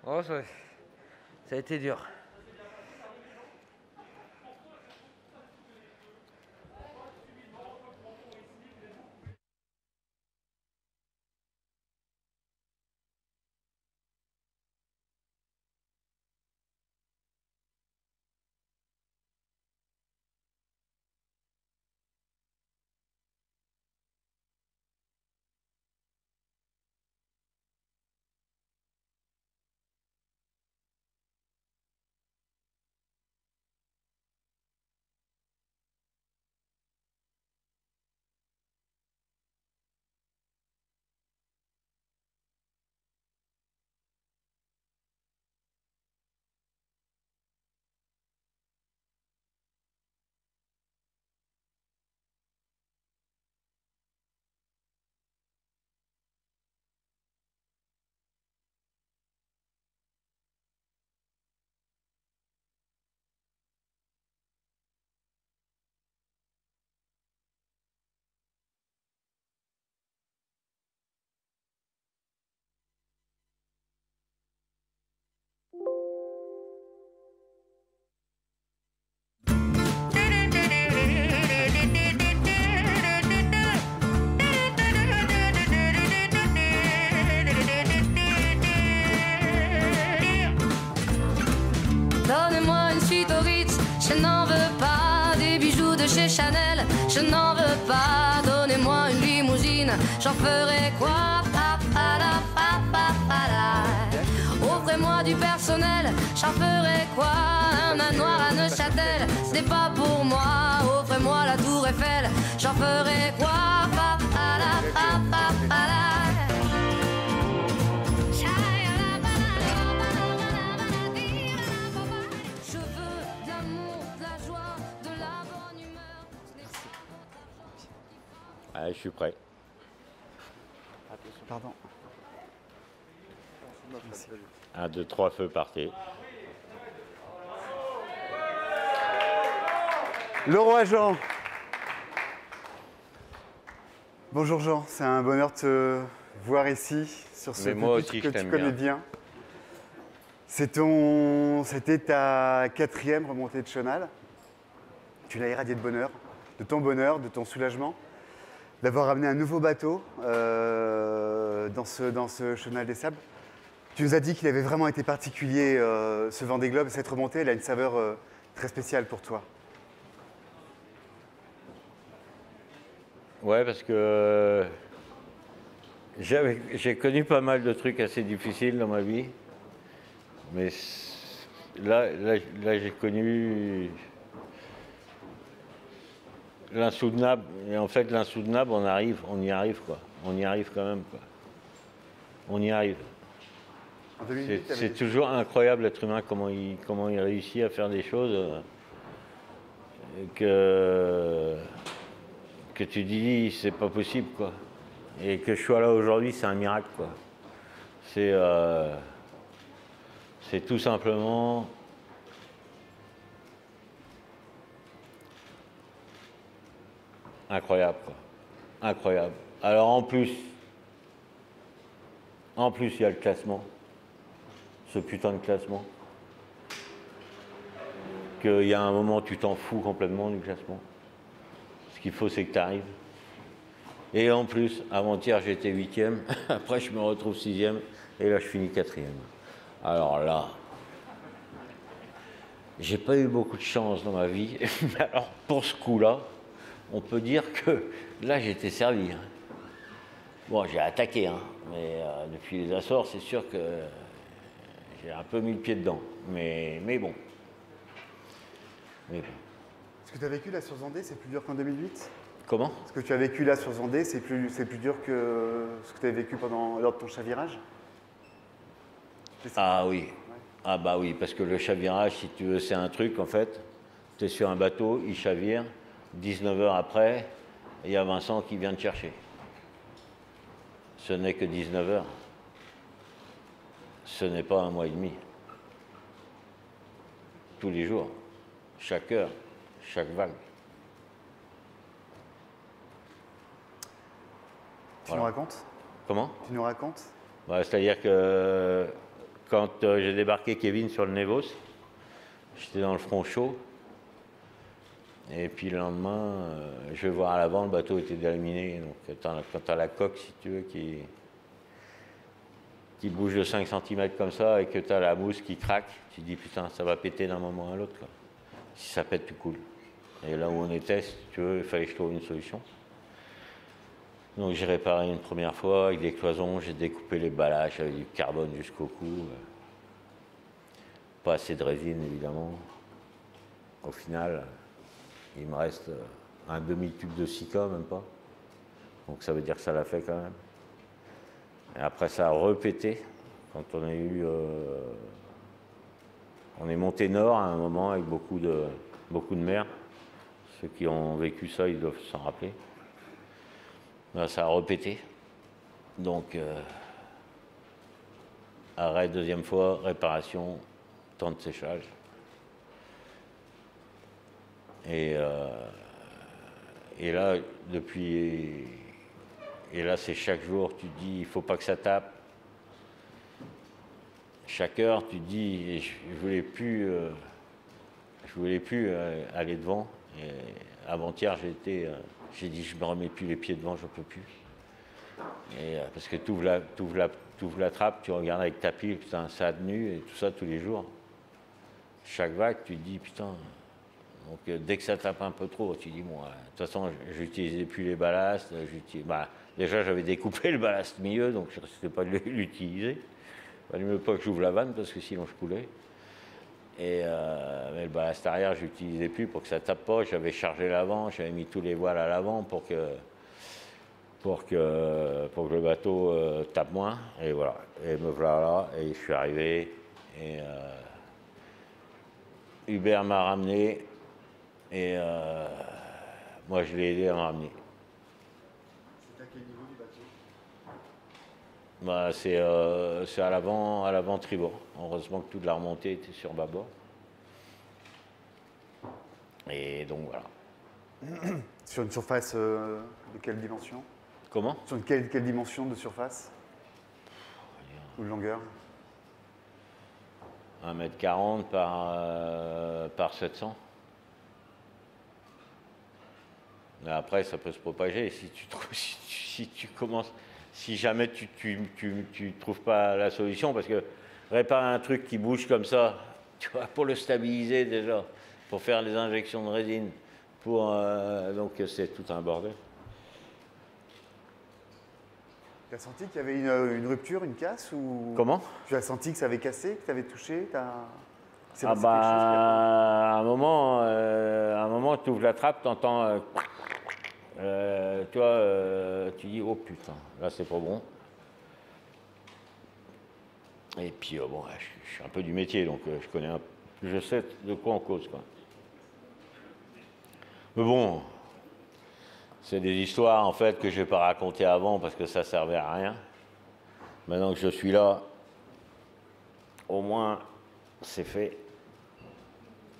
Oh, ça a été dur. Donnez-moi une suite au Ritz, je n'en veux pas. Des bijoux de chez Chanel, je n'en veux pas. Donnez-moi une limousine, j'en ferai quoi? Offrez-moi du personnel, j'en ferai quoi? Un manoir à Neuchâtel, ce n'est pas pour moi. Offrez-moi la tour Eiffel, j'en ferai quoi? Je veux de l'amour, de la joie, de la bonne humeur. Allez, je suis prêt. Pardon. 1, 2, 3, feu, partez. Le roi Jean. Bonjour Jean, c'est un bonheur de te voir ici, sur ce Mais moi pupitre aussi, que je tu t'aime connais bien. C'était ta 4e remontée de Chenal. Tu l'as irradié de bonheur, de ton soulagement, d'avoir amené un nouveau bateau dans ce Chenal des Sables. Tu nous as dit qu'il avait vraiment été particulier, ce Vendée Globe, cette remontée, elle a une saveur très spéciale pour toi. Ouais, parce que j'ai connu pas mal de trucs assez difficiles dans ma vie. Mais là j'ai connu l'insoutenable. Et en fait, l'insoutenable, on y arrive, quoi. On y arrive quand même, quoi. On y arrive. En 2008, C'est toujours incroyable, l'être humain, comment il réussit à faire des choses que tu dis, c'est pas possible, quoi. Et que je sois là aujourd'hui, c'est un miracle, quoi. C'est tout simplement incroyable, quoi. Incroyable. Alors en plus, il y a le classement. Ce putain de classement. Qu'il y a un moment, tu t'en fous complètement du classement. Ce qu'il faut, c'est que tu arrives. Et en plus, avant-hier, j'étais 8e. Après, je me retrouve 6e. Et là, je finis 4e. Alors là, j'ai pas eu beaucoup de chance dans ma vie. Mais alors, pour ce coup-là, on peut dire que là, j'étais servi. Bon, j'ai attaqué, mais depuis les Açores, c'est sûr que j'ai un peu mis le pied dedans. Mais bon. Ce que tu as vécu là sur Vendée, c'est plus dur qu'en 2008 ? Comment ? Ce que tu as vécu là sur Vendée, c'est plus dur que ce que tu as vécu lors de ton chavirage ? Ah oui. Ah bah oui, parce que le chavirage, si tu veux, c'est un truc, en fait. Tu es sur un bateau, il chavire. 19 heures après, il y a Vincent qui vient te chercher. Ce n'est que 19 heures. Ce n'est pas un mois et demi. Tous les jours, chaque heure, chaque vague. Tu nous racontes ? Comment ? Tu nous racontes ? Bah, c'est-à-dire que quand j'ai débarqué Kevin sur le Nevos, j'étais dans le front chaud. Et puis le lendemain, je vais voir à l'avant, le bateau était délaminé. Donc quand tu as la coque, si tu veux, qui bouge de 5 cm comme ça et que tu as la mousse qui craque, tu te dis putain, ça va péter d'un moment à l'autre. Si ça pète, tu coules. Et là où on était, si tu veux, il fallait que je trouve une solution. Donc j'ai réparé une première fois avec des cloisons, j'ai découpé les ballages avec du carbone jusqu'au cou. Pas assez de résine évidemment. Au final, il me reste un demi-tube de Sika, même pas. Donc ça veut dire que ça l'a fait quand même. Et après ça a repété quand on a eu... on est monté nord à un moment avec beaucoup de mer. Ceux qui ont vécu ça, ils doivent s'en rappeler. Là, ça a repété. Donc, arrêt deuxième fois, réparation, temps de séchage. Et là, c'est chaque jour, tu te dis, il ne faut pas que ça tape. Chaque heure, tu te dis, je voulais plus aller devant. Et avant-hier, j'ai dit, je me remets plus les pieds devant, je peux plus. Et parce que tu ouvres la trappe, tu regardes avec ta pile, putain, ça a tenu et tout ça tous les jours. Chaque vague, tu te dis, putain. Donc dès que ça tape un peu trop, tu dis, bon, de toute façon, j'utilisais plus les ballasts. Déjà, j'avais découpé le ballast milieu, donc je ne risquais pas de l'utiliser. Il ne fallait même pas que j'ouvre la vanne parce que sinon je coulais. Mais le ballast arrière, je l'utilisais plus pour que ça tape pas. J'avais chargé l'avant, j'avais mis tous les voiles à l'avant pour que le bateau tape moins. Et voilà. Et me voilà là, et je suis arrivé. Et Hubert m'a ramené. Et moi, je l'ai aidé à me ramener. C'est à quel niveau du bateau? C'est à l'avant tribord. Heureusement que toute la remontée était sur bâbord. Et donc voilà. Sur une surface de quelle dimension? Comment? Sur quelle dimension de surface? Ou de longueur? 1,40 m par 700. Mais après, ça peut se propager. Si jamais tu trouves pas la solution, parce que réparer un truc qui bouge comme ça, tu vois, pour le stabiliser déjà, pour faire les injections de résine, donc c'est tout un bordel. Tu as senti qu'il y avait une rupture, une casse ou... Comment? Tu as senti que ça avait cassé, que tu avais touché À un moment, tu ouvres la trappe, tu entends... tu dis, oh putain, là c'est pas bon. Et puis, bon, je suis un peu du métier, donc je sais de quoi on cause, quoi. Mais bon, c'est des histoires, en fait, que je vais pas raconter avant, parce que ça servait à rien. Maintenant que je suis là, au moins, c'est fait.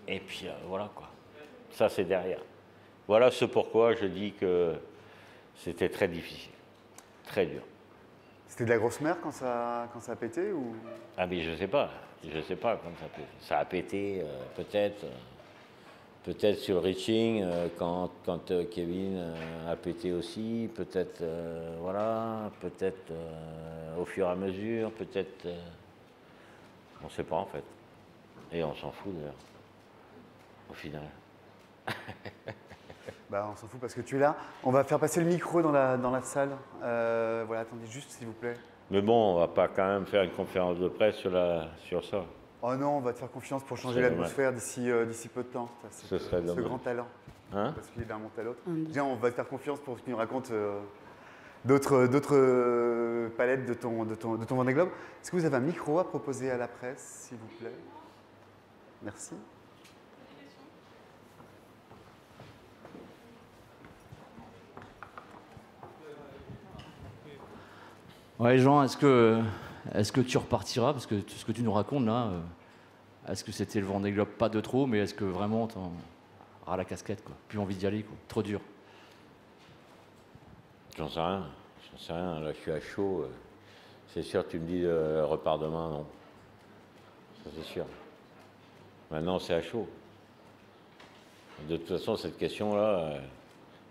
Et puis, voilà, quoi. Ça, c'est derrière. Voilà ce pourquoi je dis que c'était très difficile, très dur. C'était de la grosse mer quand ça a pété ou... Ah mais je sais pas quand ça a pété. Ça a pété peut-être sur le reaching quand Kevin a pété aussi, peut-être peut-être au fur et à mesure, peut-être on ne sait pas en fait. Et on s'en fout d'ailleurs, au final. On s'en fout parce que tu es là. On va faire passer le micro dans la salle. Voilà, attendez juste s'il vous plaît. Mais bon, on va pas quand même faire une conférence de presse sur ça. Oh non, on va te faire confiance pour changer l'atmosphère d'ici peu de temps. Ce serait dommage. Ce grand talent. Hein? Parce qu'il est d'un monte à l'autre. Viens, on va te faire confiance pour qu'il nous raconte d'autres palettes de ton Vendée Globe. Est-ce que vous avez un micro à proposer à la presse, s'il vous plaît? Merci. Ouais, Jean, est-ce que tu repartiras? Parce que ce que tu nous racontes là, est-ce que c'était le Vendée Globe pas de trop, mais est-ce que vraiment t'en ras la casquette, quoi? Plus envie d'y aller, quoi. Trop dur. J'en sais rien. Là, je suis à chaud. C'est sûr, tu me dis repars demain, non. Ça, c'est sûr. Maintenant, c'est à chaud. De toute façon, cette question-là,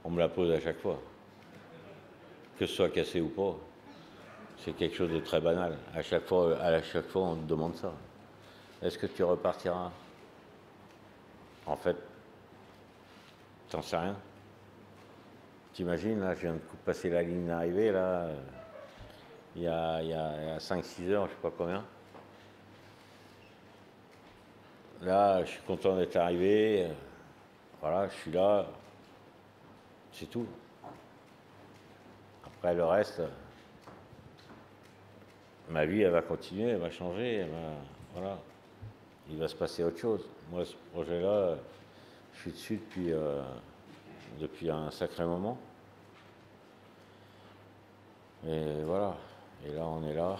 on me la pose à chaque fois. Que ce soit cassé ou pas, c'est quelque chose de très banal. À chaque fois, on te demande ça. Est-ce que tu repartiras? En fait, t'en sais rien. T'imagines, là, je viens de passer la ligne d'arrivée, là, il y a 5-6 heures, je sais pas combien. Là, je suis content d'être arrivé. Voilà, je suis là. C'est tout. Après, le reste, ma vie, elle va continuer, elle va changer, voilà. Il va se passer autre chose. Moi, ce projet-là, je suis dessus depuis un sacré moment. Et voilà. Et là, on est là.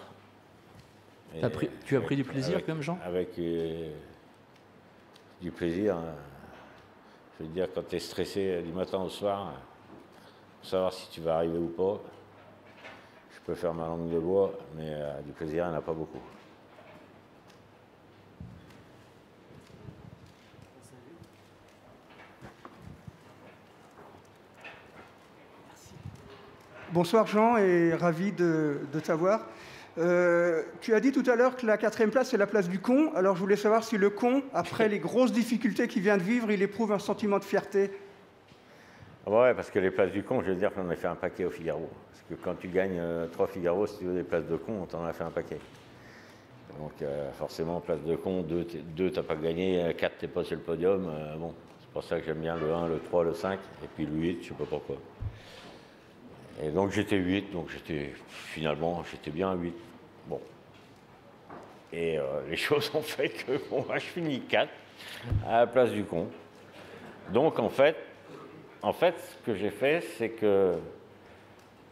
Tu as pris du plaisir quand même, Jean? Avec du plaisir. Je veux dire, quand tu es stressé du matin au soir, pour savoir si tu vas arriver ou pas, je peux faire ma langue de bois, mais du plaisir, il n'y en a pas beaucoup. Bonsoir Jean et ravi de t'avoir. Tu as dit tout à l'heure que la 4e place, c'est la place du con. Alors je voulais savoir si le con, après les grosses difficultés qu'il vient de vivre, il éprouve un sentiment de fierté. Ouais, parce que les places du con, je veux dire qu'on a fait un paquet au Figaro. Parce que quand tu gagnes 3 Figaro, si tu veux des places de con, on t'en a fait un paquet. Donc forcément, place de con, 2 t'as pas gagné, 4 t'es pas sur le podium. Bon, c'est pour ça que j'aime bien le 1, le 3, le 5, et puis le 8, je sais pas pourquoi. Et donc j'étais 8, donc finalement j'étais bien à 8. Bon. Et les choses ont fait que bon, je finis 4 à la place du con. Donc en fait, ce que j'ai fait, c'est que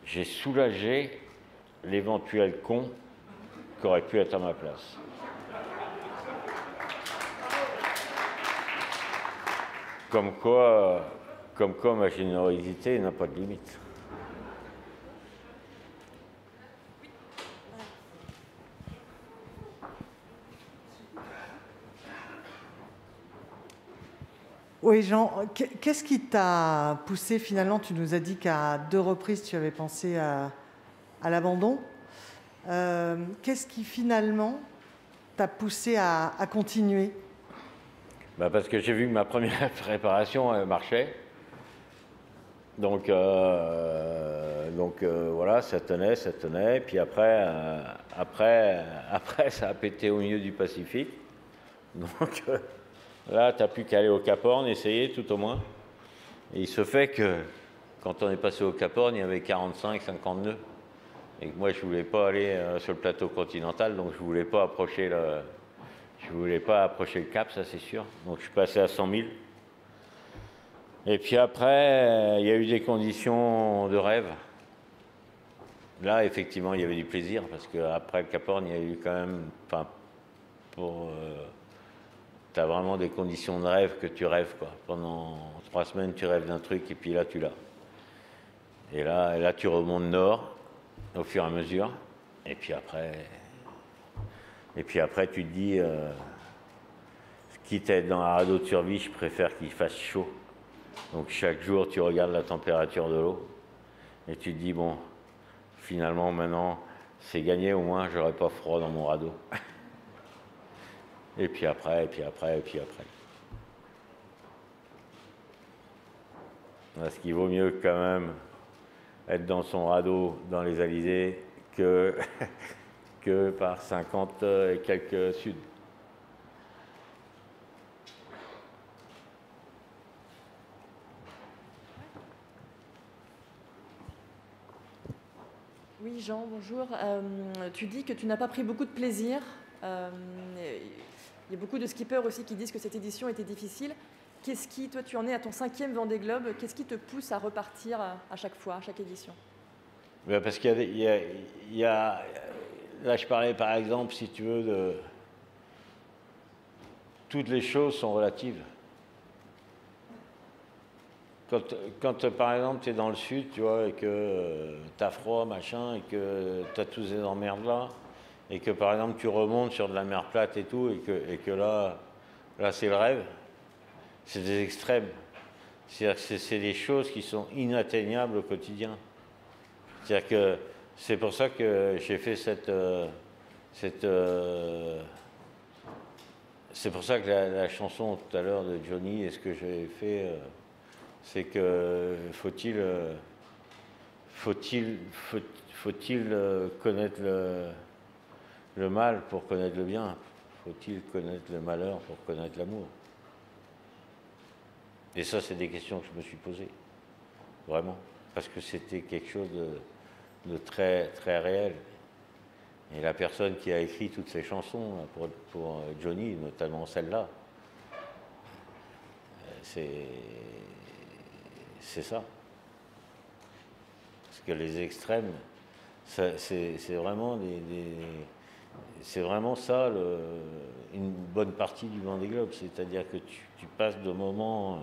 j'ai soulagé l'éventuel con qui aurait pu être à ma place. Comme quoi ma générosité n'a pas de limite. Oui, Jean, qu'est-ce qui t'a poussé finalement? Tu nous as dit qu'à 2 reprises, tu avais pensé à l'abandon. Qu'est-ce qui finalement t'a poussé à continuer? Parce que j'ai vu que ma première préparation elle marchait. Donc voilà, ça tenait. Puis après, ça a pété au milieu du Pacifique. Donc là, tu n'as plus qu'à aller au Cap Horn, essayer tout au moins. Et il se fait que quand on est passé au Cap Horn, il y avait 45-50 nœuds. Et que moi, je ne voulais pas aller sur le plateau continental, donc je ne voulais pas approcher le cap, ça c'est sûr. Donc je suis passé à 100 000. Et puis après, il y a eu des conditions de rêve. Là, effectivement, il y avait du plaisir, parce qu'après le Cap Horn, il y a eu quand même... tu as vraiment des conditions de rêve que tu rêves, quoi. Pendant 3 semaines, tu rêves d'un truc, et puis là, tu l'as. Et là, tu remontes nord, au fur et à mesure. Et puis après, tu te dis, quitte à être dans un radeau de survie, je préfère qu'il fasse chaud. Donc chaque jour, tu regardes la température de l'eau, et tu te dis, bon, finalement, maintenant, c'est gagné, au moins, j'aurai pas froid dans mon radeau. Et puis après. Parce qu'il vaut mieux quand même être dans son radeau dans les Alizés que par 50 et quelques sud. Oui, Jean, bonjour. Tu dis que tu n'as pas pris beaucoup de plaisir. Il y a beaucoup de skippers aussi qui disent que cette édition était difficile. Toi, tu en es à ton 5e Vendée Globe. Qu'est-ce qui te pousse à repartir à chaque fois, à chaque édition? Parce qu'il y a... Là, je parlais par exemple, si tu veux, de... Toutes les choses sont relatives. Quand par exemple, tu es dans le sud, tu vois, et que tu as froid, machin, et que tu as tous ces emmerdes-là, et que par exemple tu remontes sur de la mer plate et tout, et que là c'est le rêve, c'est des extrêmes. C'est-à-dire que c'est des choses qui sont inatteignables au quotidien. C'est-à-dire que c'est pour ça que j'ai fait c'est pour ça que la chanson tout à l'heure de Johnny, et ce que j'ai fait, c'est que faut-il connaître le mal pour connaître le bien? Faut-il connaître le malheur pour connaître l'amour? Et ça, c'est des questions que je me suis posées, vraiment, parce que c'était quelque chose de très, très réel. Et la personne qui a écrit toutes ces chansons pour Johnny, notamment celle-là, c'est ça. Parce que les extrêmes, c'est vraiment c'est vraiment ça une bonne partie du Vendée Globe. C'est-à-dire que tu passes de moments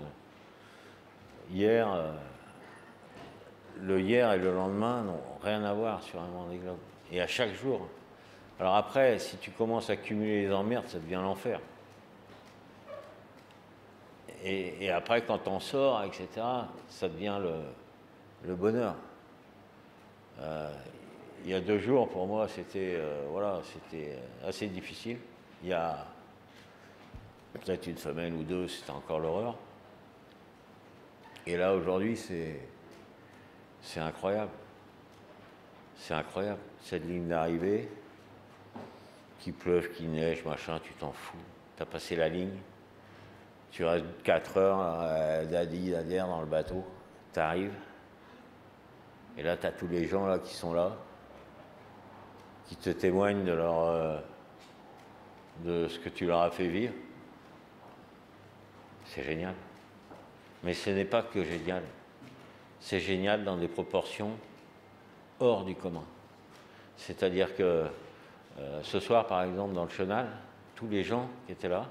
hier, le hier et le lendemain n'ont rien à voir sur un Vendée Globe. Et à chaque jour. Alors après, si tu commences à cumuler les emmerdes, ça devient l'enfer. Et après, quand t'en sors, etc., ça devient le bonheur. Il y a 2 jours, pour moi, c'était assez difficile. Il y a peut-être une semaine ou 2, c'était encore l'horreur. Et là, aujourd'hui, c'est incroyable. C'est incroyable. Cette ligne d'arrivée, qu'il pleuve, qu'il neige, machin, tu t'en fous. Tu as passé la ligne. Tu restes 4 heures d'adire dans le bateau. Tu arrives. Et là, tu as tous les gens là qui sont là, qui te témoignent de ce que tu leur as fait vivre. C'est génial. Mais ce n'est pas que génial. C'est génial dans des proportions hors du commun. C'est-à-dire que ce soir, par exemple, dans le Chenal, tous les gens qui étaient là,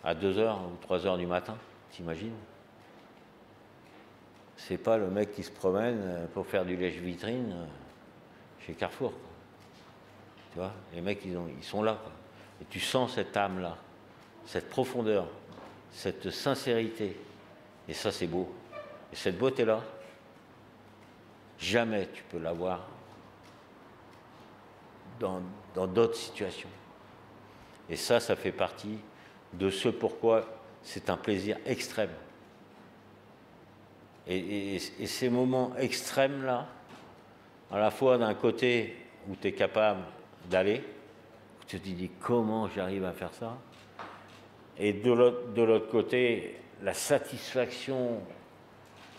à 2h ou 3h du matin, t'imagines? C'est pas le mec qui se promène pour faire du lèche-vitrine chez Carrefour, quoi. Tu vois, les mecs, ils sont là, quoi. Et tu sens cette âme-là, cette profondeur, cette sincérité. Et ça, c'est beau. Et cette beauté-là, jamais tu peux l'avoir dans d'autres situations. Et ça fait partie de ce pourquoi c'est un plaisir extrême. Et ces moments extrêmes-là, à la fois d'un côté où tu es capable d'aller, où tu te dis comment j'arrive à faire ça, et de l'autre côté, la satisfaction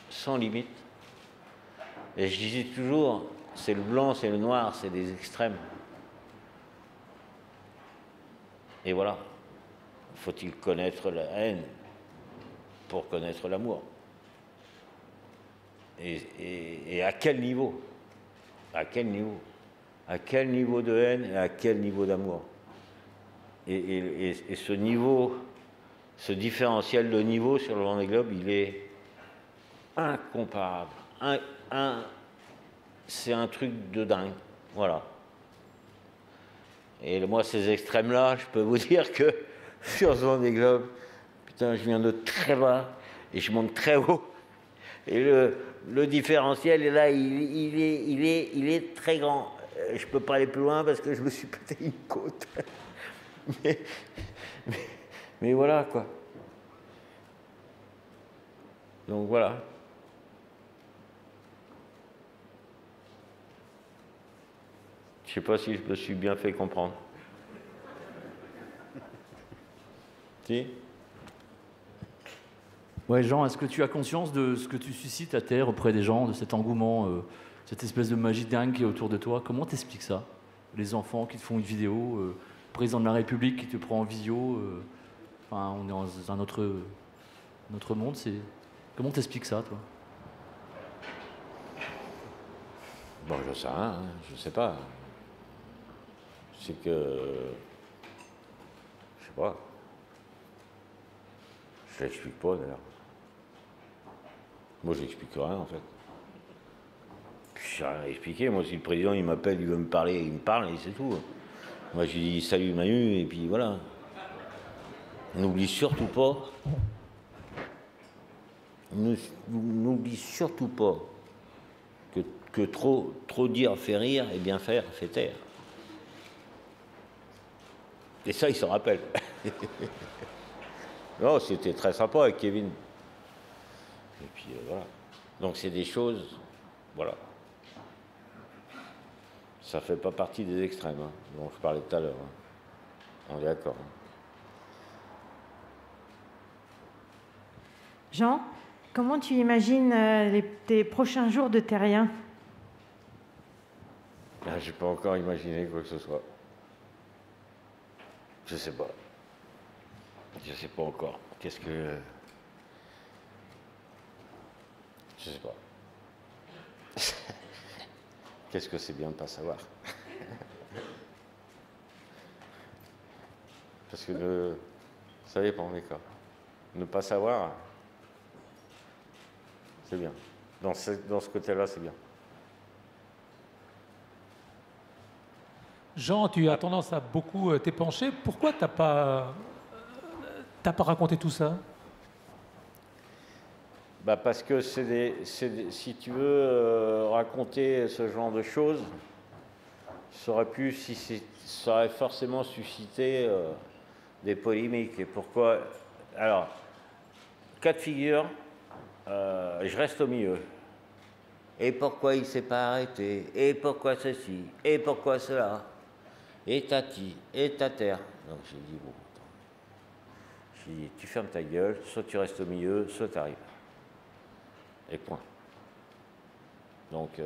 sans limite. Et je disais toujours, c'est le blanc, c'est le noir, c'est des extrêmes. Et voilà, faut-il connaître la haine pour connaître l'amour? Et à quel niveau? À quel niveau? À quel niveau de haine et à quel niveau d'amour? Et ce niveau, ce différentiel de niveau sur le Vendée Globe, il est incomparable. C'est un truc de dingue. Voilà. Et moi, ces extrêmes-là, je peux vous dire que sur ce Vendée Globe, putain, je viens de très bas et je monte très haut. Et le différentiel, là, il est très grand. Je ne peux pas aller plus loin parce que je me suis pété une côte. mais voilà, quoi. Donc voilà. Je ne sais pas si je me suis bien fait comprendre. Si? Ouais, Jean, est-ce que tu as conscience de ce que tu suscites à terre auprès des gens, de cet engouement, cette espèce de magie dingue qui est autour de toi? Comment t'expliques ça? Les enfants qui te font une vidéo, le président de la République qui te prend en visio, enfin, on est dans un autre monde. Comment t'expliques ça, toi? Bon, je sais rien, hein, je sais pas. C'est que... Je sais pas. Je l'explique pas, d'ailleurs. Moi, j'explique rien, en fait. Puis j'ai rien expliqué. Moi, si le président il m'appelle, il veut me parler, il me parle et c'est tout. Moi, je lui dis salut Manu et puis voilà. N'oublie surtout pas. N'oublie surtout pas que trop dire fait rire et bien faire fait taire. Et ça, il s'en rappelle. Non, c'était très sympa avec Kevin. Et puis voilà. Donc c'est des choses, voilà. Ça fait pas partie des extrêmes, hein, dont je parlais tout à l'heure. Hein. On est d'accord. Hein. Jean, comment tu imagines tes prochains jours de terrien? Ah, j'ai pas encore imaginé quoi que ce soit. Je sais pas. Je sais pas encore. Qu'est-ce que... Je sais pas. Qu'est-ce que c'est bien de ne pas savoir. Parce que ça dépend des cas. Ne pas savoir, c'est bien. Dans ce côté-là, c'est bien. Jean, tu as tendance à beaucoup t'épancher. Pourquoi t'as pas raconté tout ça? Bah parce que si tu veux raconter ce genre de choses, ça aurait forcément suscité des polémiques. Et pourquoi? Alors, cas de figure, je reste au milieu. Et pourquoi il ne s'est pas arrêté? Et pourquoi ceci? Et pourquoi cela? Et tati, et ta terre. Donc j'ai dit, bon, attends. J'ai dit, tu fermes ta gueule, soit tu restes au milieu, soit tu arrives. Et point. Donc,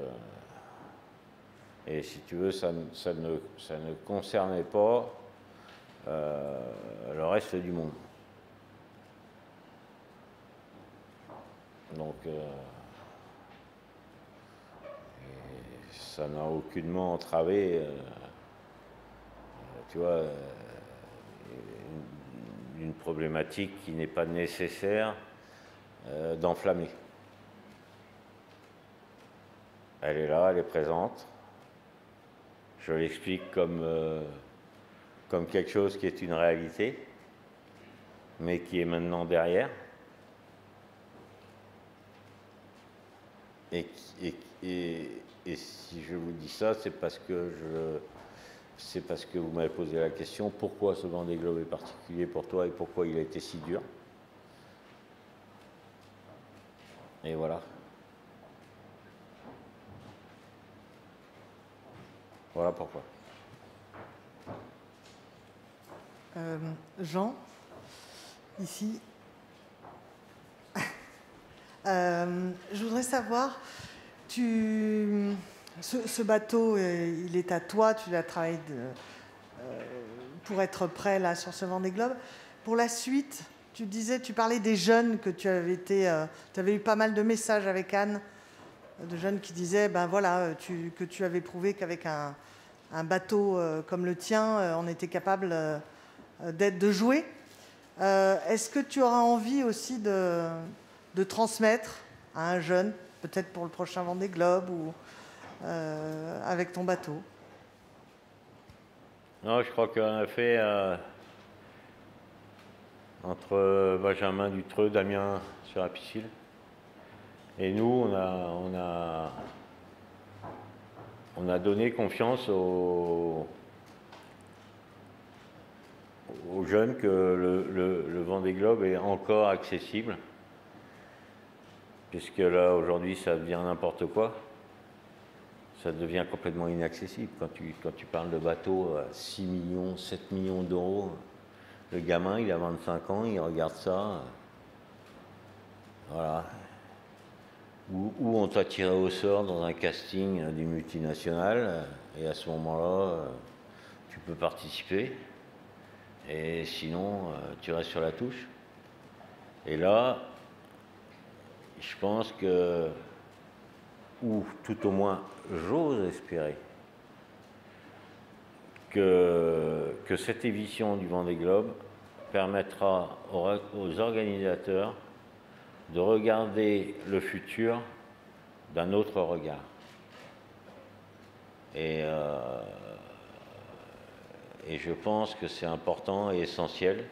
et si tu veux, ça ne concernait pas le reste du monde. Donc, ça n'a aucunement entravé, tu vois, une problématique qui n'est pas nécessaire d'enflammer. Elle est là, elle est présente. Je l'explique comme quelque chose qui est une réalité, mais qui est maintenant derrière. Et si je vous dis ça, c'est parce que vous m'avez posé la question, pourquoi ce Vendée Globe est particulier pour toi et pourquoi il a été si dur. Et voilà. Voilà pourquoi. Jean, ici. Je voudrais savoir, ce bateau, il est à toi, tu l'as travaillé pour être prêt là sur ce Vendée Globe. Pour la suite, tu parlais des jeunes que tu avais eu pas mal de messages avec Anne, de jeunes qui disaient, ben voilà, que tu avais prouvé qu'avec un bateau comme le tien, on était capable de jouer. Est-ce que tu auras envie aussi de transmettre à un jeune, peut-être pour le prochain Vendée Globe ou avec ton bateau? Non, je crois qu'on a fait entre Benjamin Dutreux, Damien sur la piscine, et nous, on a donné confiance aux jeunes que le Vendée Globe est encore accessible, puisque là, aujourd'hui, ça devient n'importe quoi. Ça devient complètement inaccessible. Quand tu parles de bateaux à 6 millions, 7 millions d'euros, le gamin, il a 25 ans, il regarde ça. Voilà. Ou on t'a tiré au sort dans un casting du multinational, et à ce moment-là, tu peux participer. Et sinon, tu restes sur la touche. Et là, je pense que, ou tout au moins, j'ose espérer que cette édition du Vendée Globe permettra aux organisateurs de regarder le futur d'un autre regard. Et je pense que c'est important et essentiel,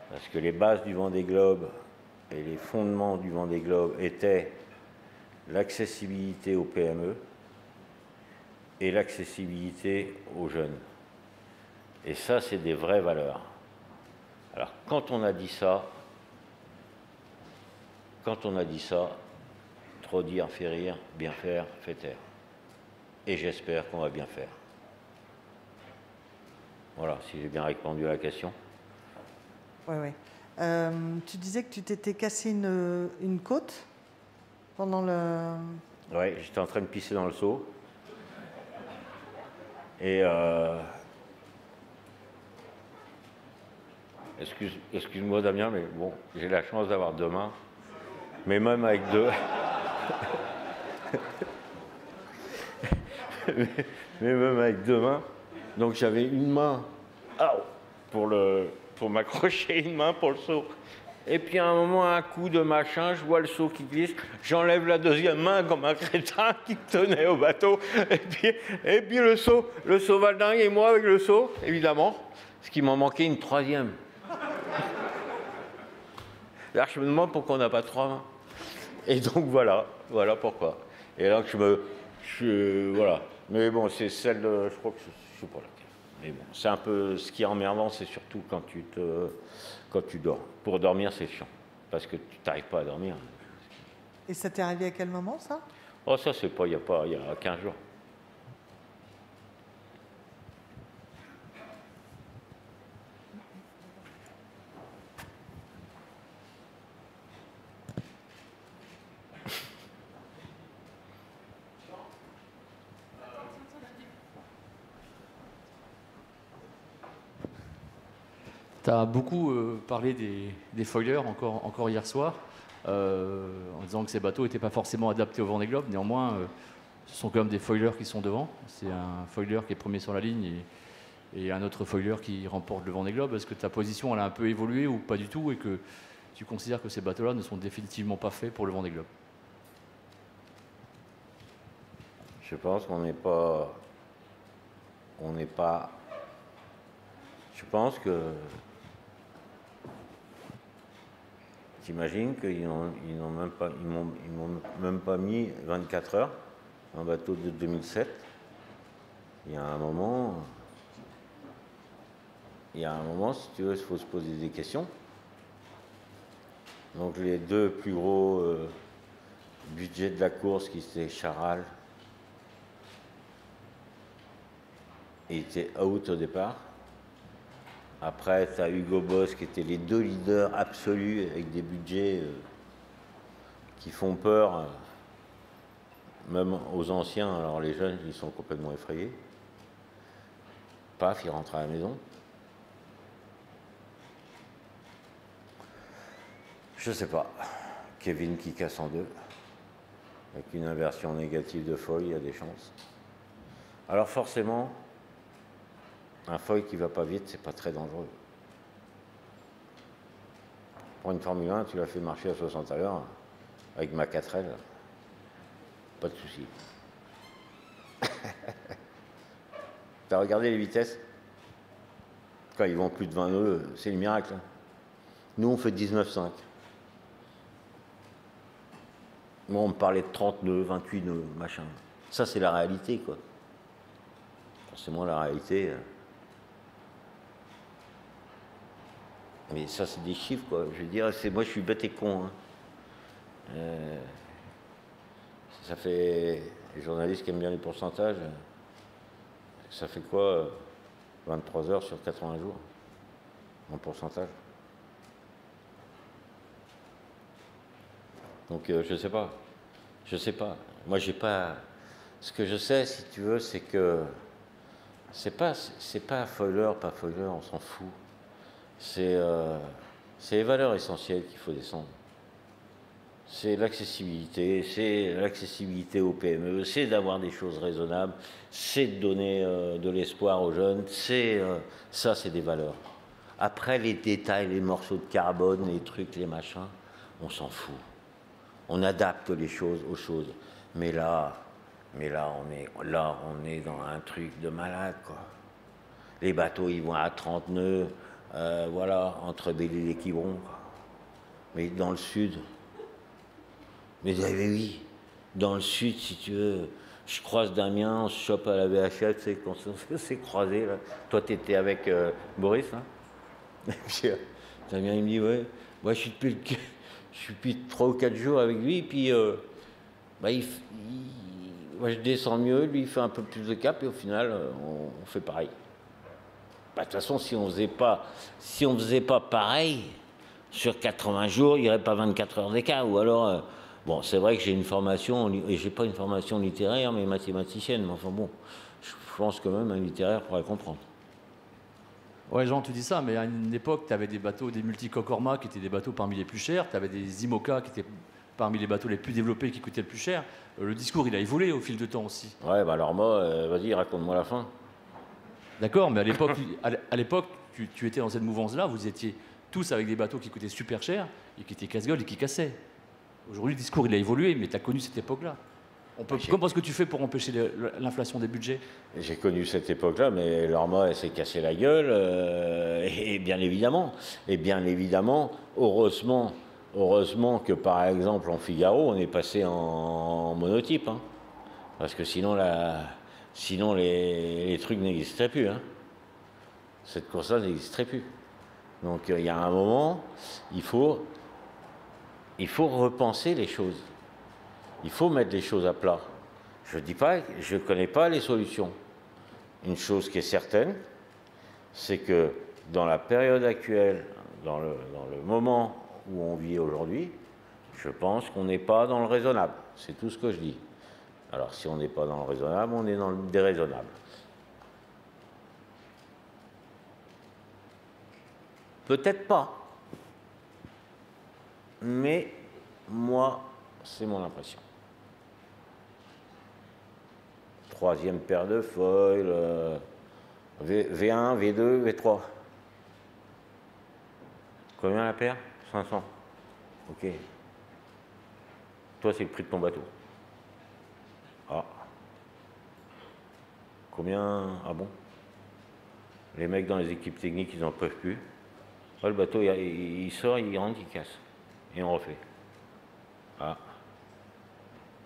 parce que les bases du Vendée Globe et les fondements du Vendée Globe étaient l'accessibilité aux PME et l'accessibilité aux jeunes. Et ça, c'est des vraies valeurs. Alors, quand on a dit ça, trop dire fait rire, bien faire fait taire. Et j'espère qu'on va bien faire. Voilà, si j'ai bien répondu à la question. Oui, oui. Tu disais que tu t'étais cassé une côte pendant le... Oui, j'étais en train de pisser dans le seau. Et excuse-moi Damien, mais bon, j'ai la chance d'avoir deux mains. Mais même avec deux... mais même avec deux mains. Donc j'avais une main pour m'accrocher, une main pour le seau. Et puis à un moment, un coup de machin, je vois le seau qui glisse, j'enlève la deuxième main comme un crétin qui tenait au bateau. Et puis le seau valdingue et moi avec le seau, évidemment, ce qui m'en manquait une troisième. Là, je me demande pourquoi on n'a pas trois mains. Et donc voilà pourquoi. Et là, voilà. Mais bon, c'est celle de, je crois que je sais pas laquelle. Mais bon, c'est un peu ce qui est emmerdant, c'est surtout quand tu dors. Pour dormir, c'est chiant, parce que tu n'arrives pas à dormir. Et ça t'est arrivé à quel moment, ça? Oh, ça, c'est pas, il y a 15 jours. Tu as beaucoup parlé des foilers encore hier soir, en disant que ces bateaux n'étaient pas forcément adaptés au Vendée Globe. Néanmoins, ce sont quand même des foilers qui sont devant. C'est un foiler qui est premier sur la ligne et un autre foiler qui remporte le Vendée Globe. Est-ce que ta position elle a un peu évolué ou pas du tout, et que tu considères que ces bateaux-là ne sont définitivement pas faits pour le Vendée Globe? Je pense qu'on n'est pas... Je pense que... T'imagines qu'ils n'ont même pas mis 24 heures, un bateau de 2007. Il y a un moment, si tu veux, il faut se poser des questions. Donc les deux plus gros budgets de la course, qui étaient Charal, étaient out au départ. Après, tu as Hugo Boss, qui étaient les deux leaders absolus, avec des budgets qui font peur, même aux anciens. Alors les jeunes, ils sont complètement effrayés. Paf, ils rentrent à la maison. Je sais pas. Kevin qui casse en deux. Avec une inversion négative de foil, il y a des chances. Alors forcément... Un foil qui ne va pas vite, c'est pas très dangereux. Pour une Formule 1, tu l'as fait marcher à 60 à l'heure, avec ma 4L, pas de souci. T'as regardé les vitesses? Quand ils vont plus de 20 nœuds, c'est le miracle. Nous, on fait 19,5. Moi, on me parlait de 30 nœuds, 28 nœuds, machin. Ça, c'est la réalité, quoi. Forcément, la réalité... Mais ça, c'est des chiffres, quoi. Je veux dire, moi, je suis bête et con. Hein. Ça fait... Les journalistes qui aiment bien les pourcentages, ça fait quoi 23 heures sur 80 jours, en pourcentage. Donc, je sais pas. Je sais pas. Moi, j'ai pas... Ce que je sais, si tu veux, c'est que... C'est pas foiler, pas foiler, on s'en fout. C'est les valeurs essentielles qu'il faut descendre. C'est l'accessibilité aux PME, c'est d'avoir des choses raisonnables, c'est de donner de l'espoir aux jeunes, ça c'est des valeurs. Après les détails, les morceaux de carbone, les trucs, les machins, on s'en fout. On adapte les choses aux choses. Mais là, Mais là, on est dans un truc de malade, quoi. Les bateaux, ils vont à 30 nœuds, voilà, entre Belle-Île et Quiberon, quoi. Mais dans le sud, mais oui, dans le sud, si tu veux, je croise Damien, on se chope à la VHF, tu sais, quand on s'est croisés, là. Toi, tu étais avec Boris, là. Et puis, Damien, il me dit, ouais, moi, je suis depuis 3 ou 4 jours avec lui, puis moi, je descends mieux, lui, il fait un peu plus de cap, et au final, on fait pareil. Bah, de toute façon, si on faisait pas pareil, sur 80 jours, il n'y aurait pas 24 heures d'écart, ou alors... bon, c'est vrai que j'ai une formation, et j'ai pas une formation littéraire, mais mathématicienne. Mais enfin bon, je pense que même un littéraire pourrait comprendre. Ouais, Jean, tu dis ça, mais à une époque, tu avais des bateaux, des multicoques-Orma qui étaient des bateaux parmi les plus chers, tu avais des IMOCA qui étaient parmi les bateaux les plus développés qui coûtaient le plus cher. Le discours, il a évolué au fil de temps aussi. Ouais, bah alors moi, vas-y, raconte-moi la fin. D'accord, mais à l'époque, tu étais dans cette mouvance-là, vous étiez tous avec des bateaux qui coûtaient super cher et qui étaient casse-gueule et qui cassaient. Aujourd'hui, le discours, il a évolué, mais tu as connu cette époque-là. Comment est-ce que tu fais pour empêcher l'inflation des budgets? J'ai connu cette époque-là, mais l'Orma, elle s'est cassée la gueule, et bien évidemment, heureusement que, par exemple, en Figaro, on est passé en monotype, hein, parce que sinon les trucs n'existeraient plus. Hein. Cette course-là n'existerait plus. Donc, il y a un moment, il faut repenser les choses. Il faut mettre les choses à plat. Je ne dis pas, je ne connais pas les solutions. Une chose qui est certaine, c'est que dans la période actuelle, dans le moment où on vit aujourd'hui, je pense qu'on n'est pas dans le raisonnable. C'est tout ce que je dis. Alors, si on n'est pas dans le raisonnable, on est dans le déraisonnable. Peut-être pas. Mais moi, c'est mon impression. Troisième paire de foils, V1, V2, V3. Combien la paire? 500. Ok. Toi, c'est le prix de ton bateau. Ah. Combien? Ah bon? Les mecs dans les équipes techniques, ils n'en peuvent plus. Ah, le bateau, il sort, il rentre, il casse. Et on refait. Ah.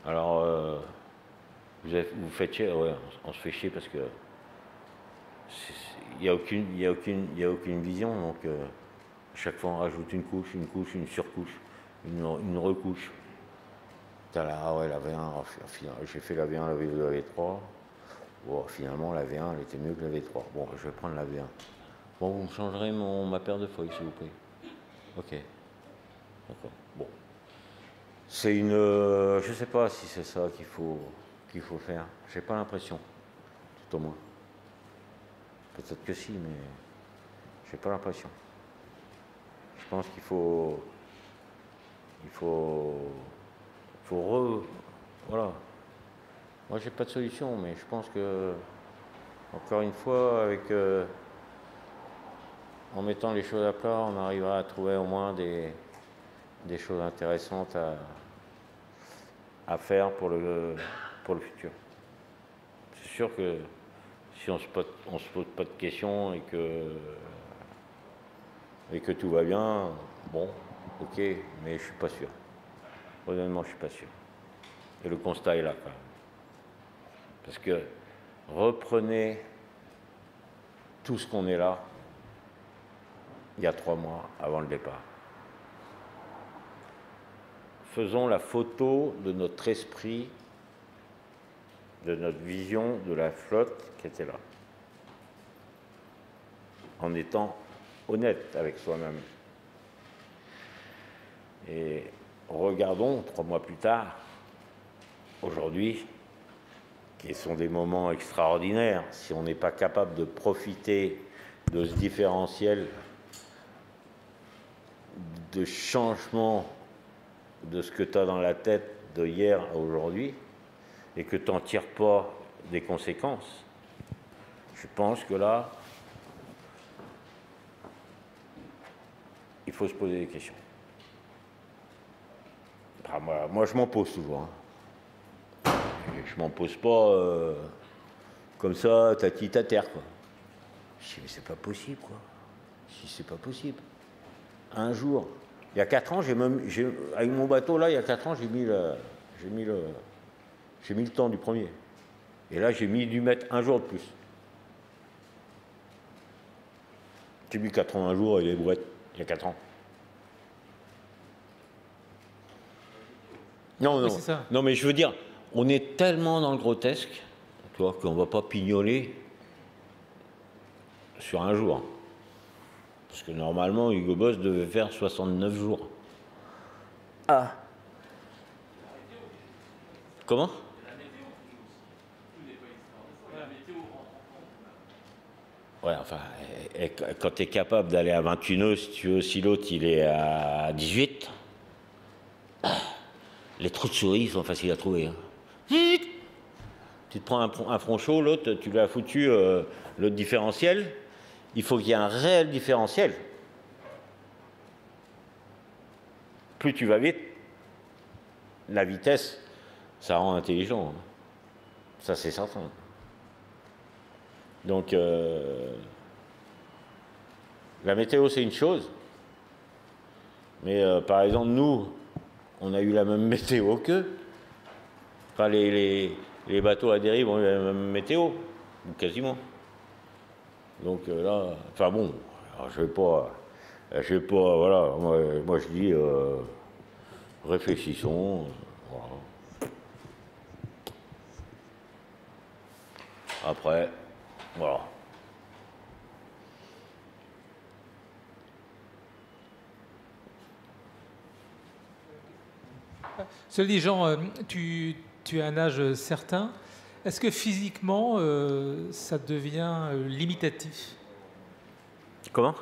Alors, vous faites chier? Ouais, on se fait chier parce que il n'y a aucune vision. Donc, à chaque fois, on rajoute une couche, une surcouche, une recouche. Ah ouais, la V1, j'ai fait la V1, la V2, la V3. Bon, finalement, la V1, elle était mieux que la V3. Bon, je vais prendre la V1. Bon, vous me changerez ma paire de feuilles, s'il vous plaît. Ok. D'accord. Bon. C'est une... je ne sais pas si c'est ça qu'il faut faire. J'ai pas l'impression. Tout au moins. Peut-être que si, mais j'ai pas l'impression. Je pense qu'il faut... Voilà. Moi, j'ai pas de solution, mais je pense que, encore une fois, en mettant les choses à plat, on arrivera à trouver au moins des choses intéressantes à faire pour le futur. C'est sûr que si on se pose pas de questions et que tout va bien, bon, ok, mais je suis pas sûr. Honnêtement, je suis pas sûr. Et le constat est là, quand même. Parce que reprenez tout ce qu'on est là, il y a 3 mois avant le départ. Faisons la photo de notre esprit, de notre vision de la flotte qui était là. En étant honnête avec soi-même. Et regardons 3 mois plus tard, aujourd'hui, qui sont des moments extraordinaires, si on n'est pas capable de profiter de ce différentiel de changement de ce que tu as dans la tête de hier à aujourd'hui, et que tu n'en tires pas des conséquences, je pense que là, il faut se poser des questions. Enfin, moi, je m'en pose toujours. Hein. je m'en pose pas comme ça, tati à terre, quoi. Je dis, mais c'est pas possible, quoi. Je dis, c'est pas possible. Un jour, il y a 4 ans, avec mon bateau, là, il y a 4 ans, j'ai mis le temps du premier. Et là, j'ai dû mettre un jour de plus. J'ai mis 80 jours et les brouettes, il y a 4 ans. Non, Oui, c'est ça. non, mais je veux dire, on est tellement dans le grotesque, tu vois, qu'on ne va pas pignoler sur un jour. Parce que normalement, Hugo Boss devait faire 69 jours. Ah, Comment? Ouais, enfin, quand tu es capable d'aller à 21 nœuds, si tu veux, si l'autre il est à 18, les trous de souris sont faciles à trouver. Hein. Tu te prends un front chaud, l'autre, tu lui as foutu le différentiel. Il faut qu'il y ait un réel différentiel. Plus tu vas vite, la vitesse, ça rend intelligent. Hein. Ça, c'est certain. Donc, la météo, c'est une chose. Mais par exemple, nous, on a eu la même météo qu'eux. Enfin, les bateaux à dérive ont eu la même météo, quasiment. Donc là, enfin bon, alors je vais pas, voilà, moi je dis, réfléchissons, voilà. Après, voilà. Cela dit, Jean, tu as un âge certain. Est-ce que physiquement, ça devient limitatif? Comment?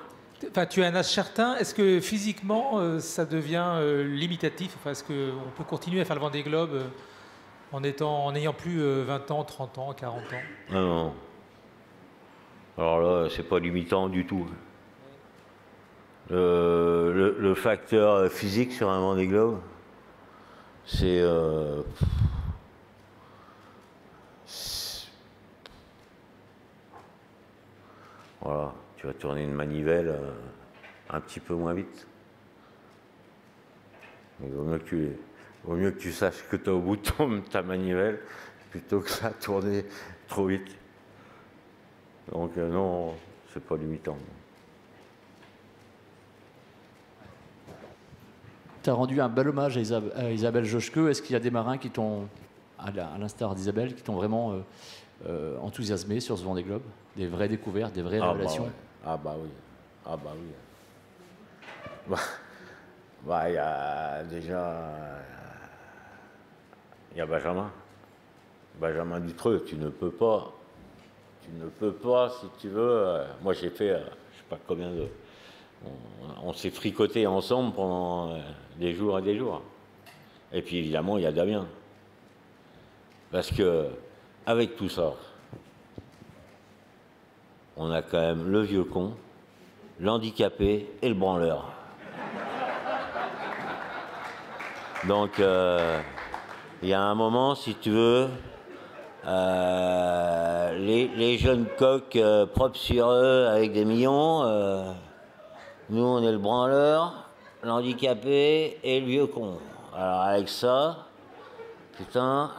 Enfin, tu as un âge certain. Est-ce que physiquement, ça devient limitatif? Enfin, est-ce qu'on peut continuer à faire le Vendée Globe en n'ayant plus 20 ans, 30 ans, 40 ans? Non. Alors là, c'est pas limitant du tout. Le facteur physique sur un Vendée Globe, c'est voilà, tu vas tourner une manivelle un petit peu moins vite. Il vaut mieux que tu saches que tu as au bout de ta manivelle plutôt que ça tourner trop vite. Donc non, c'est pas limitant. Tu as rendu un bel hommage à Isabelle Joschke. Est-ce qu'il y a des marins qui t'ont, à l'instar d'Isabelle, qui t'ont vraiment enthousiasmé sur ce Vendée Globe? Des vraies découvertes, des vraies révélations? Ah bah oui. Bah, il y a déjà... Il y a Benjamin Dutreux. Tu ne peux pas, si tu veux... moi, j'ai fait, je sais pas combien de... On s'est fricoté ensemble pendant des jours et des jours. Et puis, évidemment, il y a Damien. Parce que, avec tout ça, on a quand même le vieux con, l'handicapé et le branleur. Donc, il y a un moment, si tu veux, les jeunes coqs propres sur eux avec des millions, nous, on est le branleur, l'handicapé et le vieux con. Alors, avec ça, putain,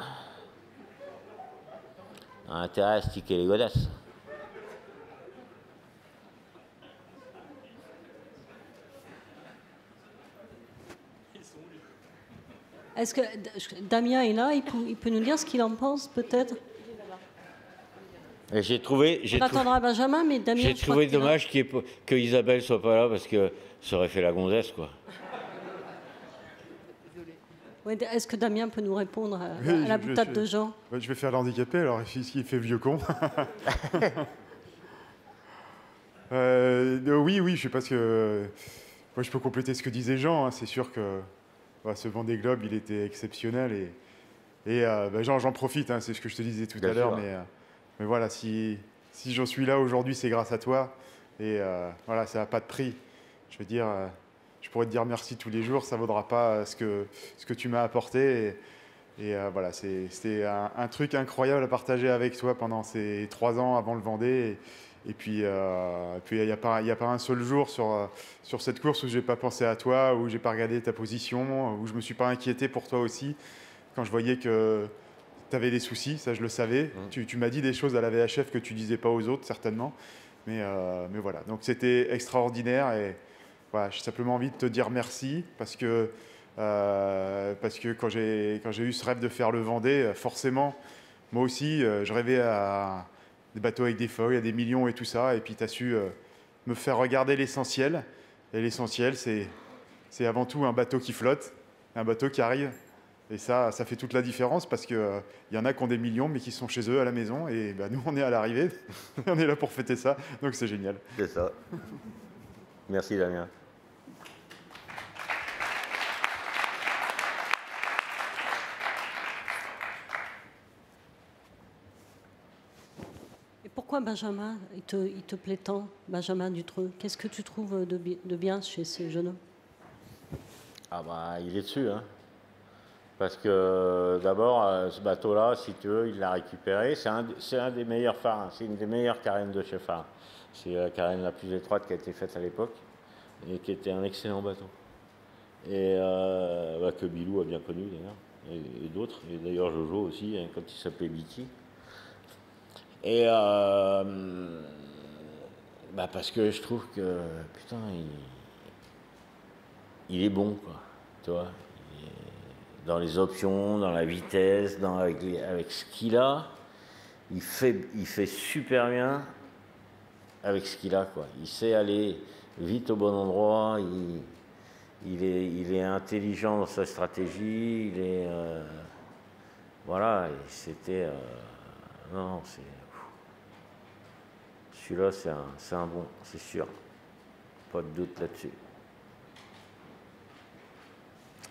on a intérêt à sticker les godasses. Est-ce que Damien est là? Il peut nous dire ce qu'il en pense, peut-être? J'ai trouvé. On attendra Benjamin, mais Damien. J'ai trouvé dommage que Isabelle soit pas là parce que ça aurait fait la gonzesse, quoi. Ouais, est-ce que Damien peut nous répondre à la boutade de Jean? Je vais faire l'handicapé, alors il fait vieux con. Oui, je sais pas ce que... Moi, je peux compléter ce que disait Jean. Hein. C'est sûr que ce Vendée Globe, il était exceptionnel. Et Jean, j'en profite, hein, c'est ce que je te disais tout à l'heure. Mais voilà, si j'en suis là aujourd'hui, c'est grâce à toi. Et voilà, ça n'a pas de prix. Je veux dire, je pourrais te dire merci tous les jours, ça ne vaudra pas ce que tu m'as apporté. Et voilà, c'était un truc incroyable à partager avec toi pendant ces 3 ans avant le Vendée. Et puis, il n'y a pas un seul jour sur cette course où je n'ai pas pensé à toi, où je n'ai pas regardé ta position, où je ne me suis pas inquiété pour toi aussi. Quand je voyais que tu avais des soucis, ça je le savais. Tu m'as dit des choses à la VHF que tu ne disais pas aux autres, certainement. Mais voilà, donc c'était extraordinaire. Et voilà, j'ai simplement envie de te dire merci parce que quand j'ai eu ce rêve de faire le Vendée, forcément, moi aussi, je rêvais à des bateaux avec des feuilles, à des millions et tout ça. Et puis, tu as su me faire regarder l'essentiel. Et l'essentiel, c'est avant tout un bateau qui flotte, un bateau qui arrive. Et ça fait toute la différence parce qu'il y en a qui ont des millions, mais qui sont chez eux à la maison. Et ben, nous, on est à l'arrivée. On est là pour fêter ça. Donc, c'est génial. C'est ça. Merci, Damien. Pourquoi Benjamin, il te plaît tant, Benjamin Dutreux? Qu'est-ce que tu trouves de bien chez ce jeune homme? Ah bah, il est dessus, hein. Parce que d'abord, ce bateau-là, si tu veux, il l'a récupéré. C'est un des meilleurs phares, hein. C'est une des meilleures carènes de chez Phare. C'est la carène la plus étroite qui a été faite à l'époque et qui était un excellent bateau. Et que Bilou a bien connu d'ailleurs, et d'autres. Et d'ailleurs Jojo aussi, hein, quand il s'appelait Biki. Et parce que je trouve que, putain, il est bon, quoi. Tu vois, dans les options, dans la vitesse, avec ce qu'il a, il fait super bien avec ce qu'il a, quoi. Il sait aller vite au bon endroit, il est intelligent dans sa stratégie, il est... voilà, et c'était... non, c'est... Celui-là, c'est un bon, c'est sûr. Pas de doute là-dessus.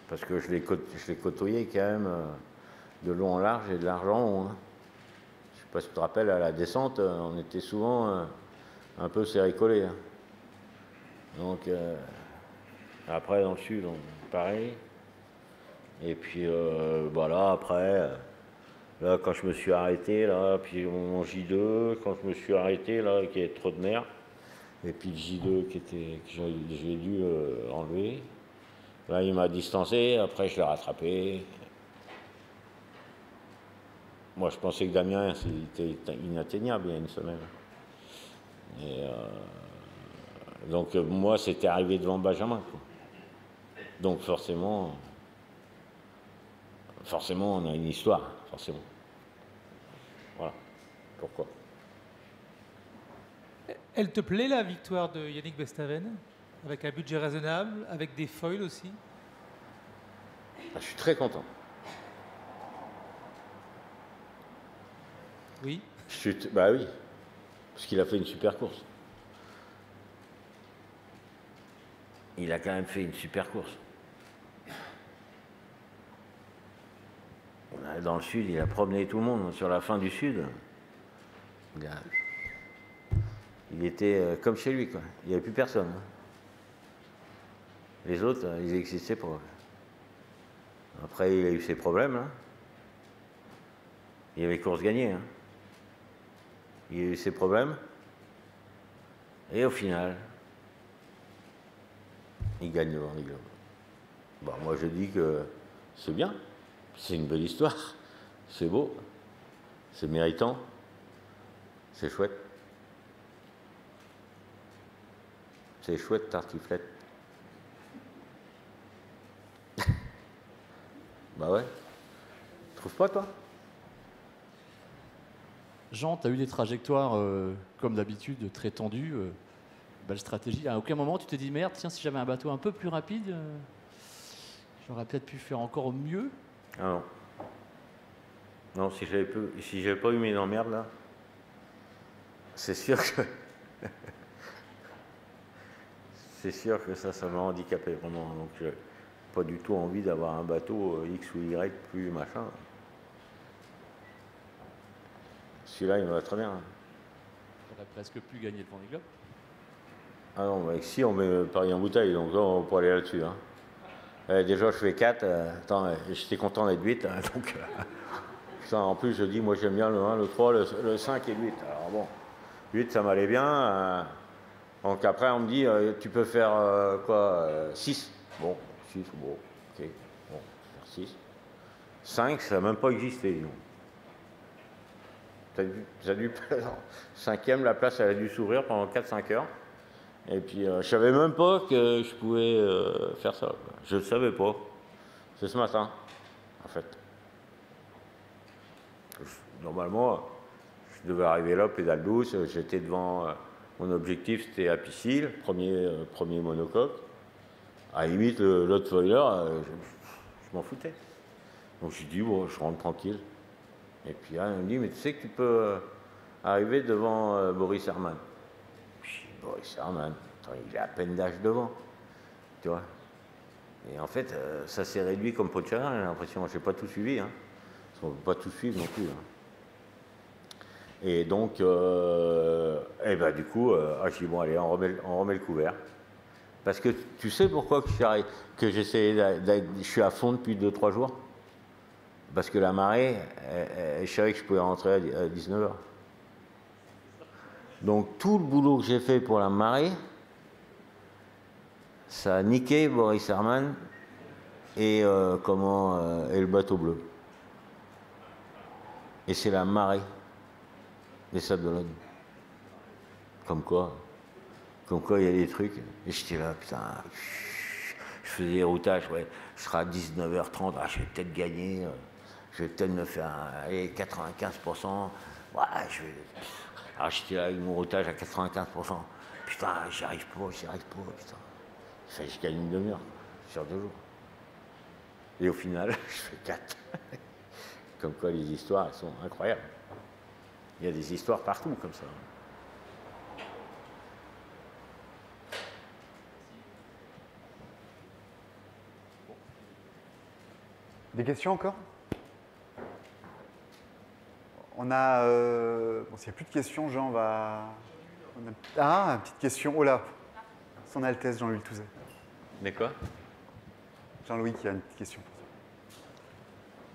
Parce que je l'ai côtoyé quand même de long en large et de large en long. Hein. Je sais pas si tu te rappelles, à la descente, on était souvent un peu serré-collé. Hein. Donc, après, dans le sud, pareil. Et puis, voilà, après... Là, quand je me suis arrêté, là, puis mon J2, quand je me suis arrêté, là, qu'il y avait trop de mer, et puis le J2 que j'ai dû enlever, là, il m'a distancé, après je l'ai rattrapé. Moi, je pensais que Damien, c'était inatteignable il y a une semaine. Et donc, moi, c'était arrivé devant Benjamin, quoi. Donc, forcément, on a une histoire, forcément. Voilà. Pourquoi? Elle te plaît, la victoire de Yannick Bestaven? Avec un budget raisonnable, avec des foils aussi? Je suis très content. Oui. Bah oui, parce qu'il a fait une super course. Il a quand même fait une super course. Dans le sud, il a promené tout le monde. Sur la fin du sud, il était comme chez lui, quoi. Il n'y avait plus personne. Hein. Les autres, ils n'existaient pas. Après, il a eu ses problèmes. Hein. Il y avait course gagnée. Hein. Il a eu ses problèmes. Et au final, il gagne le Vendée Globe. Bon, moi, je dis que c'est bien. C'est une belle histoire, c'est beau, c'est méritant, c'est chouette. C'est chouette, tartiflette. Bah ouais. Tu trouves pas, toi? Jean, tu as eu des trajectoires, comme d'habitude, très tendues. Belle stratégie. À aucun moment, tu t'es dit, merde, tiens, si j'avais un bateau un peu plus rapide, j'aurais peut-être pu faire encore mieux. Ah non. Non, si j'avais pas eu mes emmerdes là, c'est sûr que c'est sûr que ça m'a handicapé vraiment. Donc j'ai pas du tout envie d'avoir un bateau X ou Y plus machin. Celui-là, il me va très bien. J'aurais presque pu gagner le Vendée Globe. Ah non, mais si on met Paris en bouteille, donc là on peut aller là-dessus. Hein. Déjà, je fais 4. J'étais content d'être 8. Donc, putain, en plus, je dis, moi, j'aime bien le 1, le 3, le 5 et le 8. Alors bon, 8, ça m'allait bien. Donc après, on me dit, tu peux faire quoi 6. Bon, 6, bon, ok. Bon, faire 6. 5, ça n'a même pas existé. Ça a dû, 5e, la place, elle a dû s'ouvrir pendant 4-5 heures. Et puis, je ne savais même pas que je pouvais faire ça. Je ne le savais pas. C'est ce matin, en fait. Normalement, je devais arriver là, pédale douce. J'étais devant... mon objectif, c'était à Piscille, premier monocoque. À la limite, l'autre spoiler, je m'en foutais. Donc, je dis, bon, je rentre tranquille. Et puis, là, il me dit, mais tu sais que tu peux arriver devant Boris Herrmann. Boris Herrmann, il est à peine d'âge devant, tu vois. Et en fait, ça s'est réduit comme Pontcharrat, j'ai l'impression. Je n'ai pas tout suivi, hein. Parce qu'on ne peut pas tout suivre non plus. Hein. Et donc, du coup, je dis, bon, allez, on remet le couvert. Parce que tu sais pourquoi que je suis à fond depuis 2-3 jours? Parce que la marée, je savais que je pouvais rentrer à 19h. Donc tout le boulot que j'ai fait pour la marée, ça a niqué Boris Herrmann et le bateau bleu. Et c'est la marée des Sables d'Olonne. Comme quoi il y a des trucs. Et j'étais là, putain, je faisais des routages, ouais, je serai à 19h30, je vais peut-être gagner, je vais peut-être me faire 95%. Ouais, alors j'étais là avec mon routage à 95%. Putain, j'y arrive pas, putain. Ça, je gagne une demi-heure sur 2 jours. Et au final, je fais 4. Comme quoi les histoires, elles sont incroyables. Il y a des histoires partout comme ça. Des questions encore? On a... bon, s'il n'y a plus de questions, Jean va... une petite question. Oh là, Son Altesse Jean-Louis Touzet. Mais quoi? Jean-Louis qui a une petite question.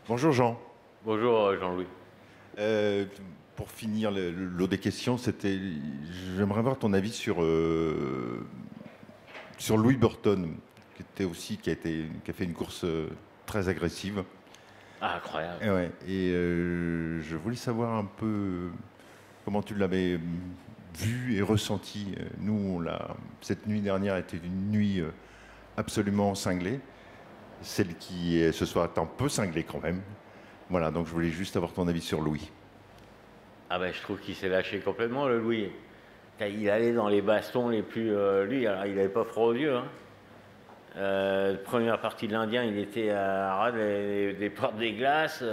Bonjour Jean. Bonjour Jean-Louis. Pour finir le lot des questions, j'aimerais avoir ton avis sur Louis Burton, qui a fait une course très agressive. Ah, incroyable. Et je voulais savoir un peu comment tu l'avais vu et ressenti. Nous, cette nuit dernière était une nuit absolument cinglée. Celle qui ce soir est un peu cinglée quand même. Voilà, donc je voulais juste avoir ton avis sur Louis. Ah ben, je trouve qu'il s'est lâché complètement, le Louis. Il allait dans les bastons les plus... lui, alors, il n'avait pas froid aux yeux. Première partie de l'Indien, il était à ras des portes des glaces.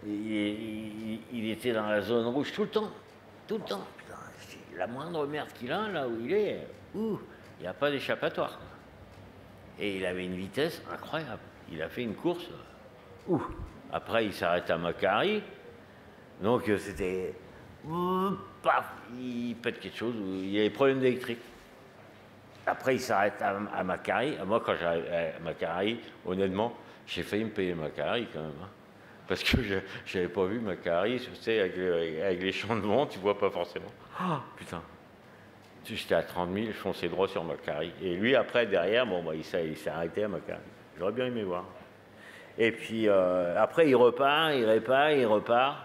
Il était dans la zone rouge tout le temps. Tout le temps. Putain, la moindre merde qu'il a, là où il est, il n'y a pas d'échappatoire. Et il avait une vitesse incroyable. Il a fait une course. Après, il s'arrête à Macquarie. Donc, c'était... Paf, il pète quelque chose. Il y a des problèmes d'électrique. Après, il s'arrête à Macquarie. Moi, quand j'arrive à Macquarie, honnêtement, j'ai failli me payer Macquarie quand même. Hein. Parce que je n'avais pas vu Macquarie, tu sais, avec les champs de vent, tu vois pas forcément. Ah, putain. J'étais à 30 000, je fonçais droit sur Macquarie. Et lui, après, derrière, il s'est arrêté à Macquarie. J'aurais bien aimé voir. Et puis, après, il repart, il répare, il repart.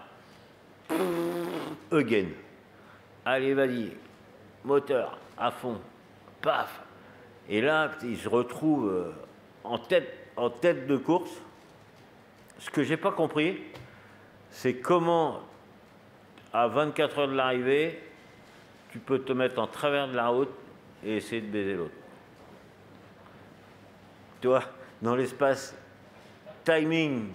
Again. Allez, vas-y. Moteur, à fond. Paf. Et là, il se retrouve en tête de course. Ce que j'ai pas compris, c'est comment, à 24 heures de l'arrivée, tu peux te mettre en travers de la route et essayer de baiser l'autre. Tu vois, dans l'espace timing.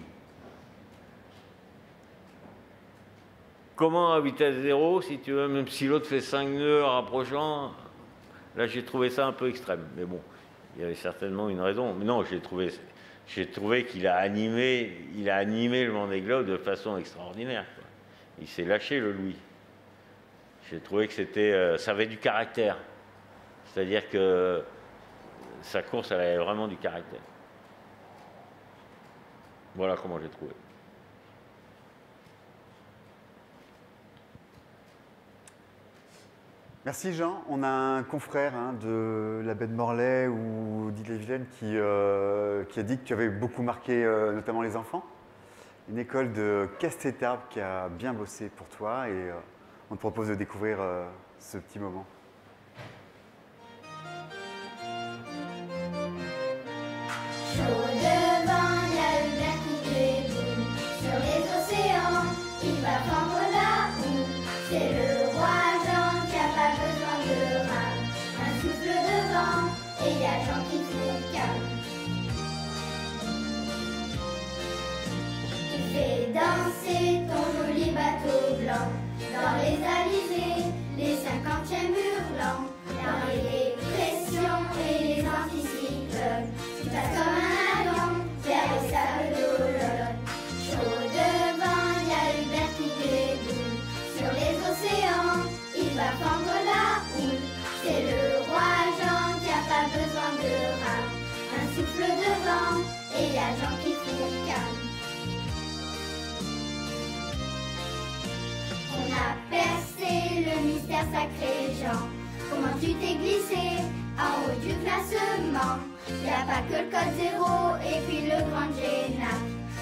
Comment à vitesse zéro, si tu veux, même si l'autre fait 5 nœuds rapprochant, là j'ai trouvé ça un peu extrême. Mais bon, il y avait certainement une raison. Mais non, j'ai trouvé qu'il a animé le Vendée Globe de façon extraordinaire, quoi. Il s'est lâché, le Louis. J'ai trouvé que ça avait du caractère. C'est-à-dire que sa course, elle avait vraiment du caractère. Voilà comment j'ai trouvé. Merci Jean. On a un confrère de la baie de Morlaix ou d'Ille-et-Vilaine qui a dit que tu avais beaucoup marqué notamment les enfants. Une école de Castétarbes qui a bien bossé pour toi et on te propose de découvrir ce petit moment. Chaud devant, il y a le mer qui gréboule. Sur les océans, il va prendre la houle. C'est le roi Jean qui a pas besoin de rame. Un souffle de vent et il y a Jean qui fout calme. Tu fais danser ton joli bateau blanc dans les alizés, les 50e hurlants, dans les dépressions et les anticyclones. Tu passes comme un avion vers les sables d'Olonne. Chaud devant, il y a Hubert qui déboule. Sur les océans, il va prendre la houle. C'est le roi Jean qui a pas besoin de rame. Un souffle de vent et il y a Jean qui fout calme. On a percé le mystère sacré Jean. Comment tu t'es glissé en haut du classement? Y a pas que le code 0 et puis le grand Génac.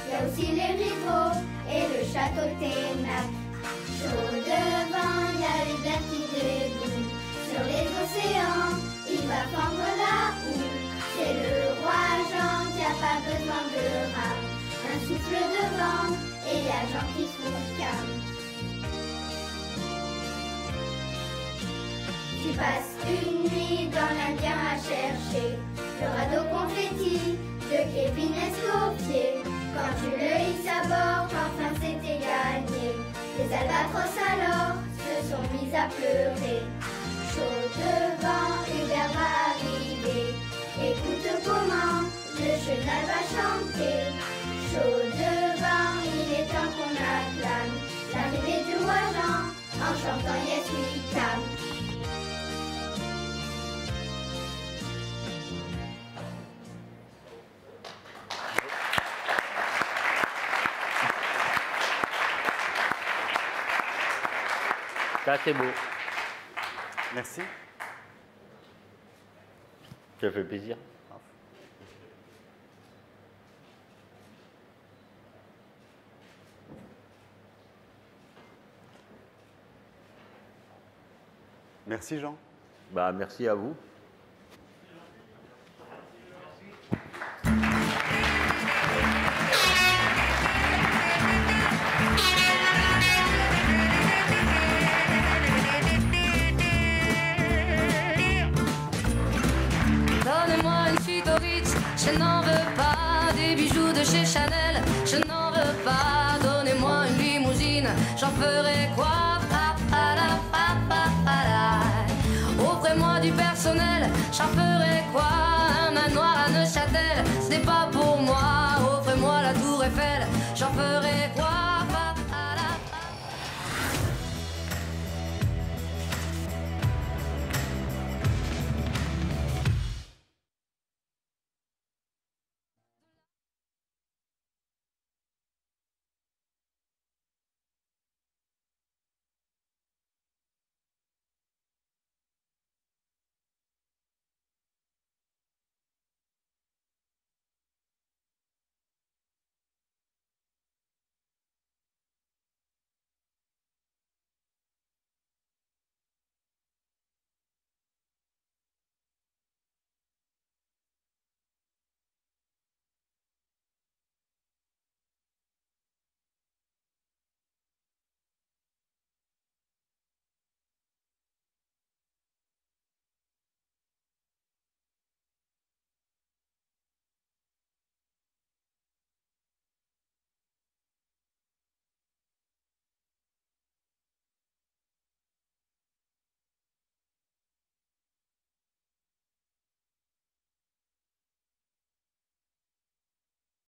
Y a aussi les rivaux et le château Ténac. Chaud devant, y a Hubert qui déboule. Sur les océans, il va prendre la houle. C'est le roi Jean qui a pas besoin de rame. Un souffle de vent et y a Jean qui fout calme. Tu passes une nuit dans l'Indien à chercher le radeau confetti de Kevin Escoffier. Quand tu le hisses à bord, enfin c'était gagné. Les albatros alors se sont mis à pleurer. Chaud devant, Hubert va arriver. Écoute comment le cheval va chanter. Chaud devant, il est temps qu'on acclame l'arrivée du roi Jean en chantant Yes We Can. Ça, c'est beau. Merci. Ça fait plaisir. Merci Jean. Bah, merci à vous. Donnez-moi une suite au Ritz, je n'en veux pas. Des bijoux de chez Chanel, je n'en veux pas. Donnez-moi une limousine, j'en ferai quoi? Offrez-moi du personnel, j'en ferai quoi? Un manoir à Neuchâtel, ce n'est pas pour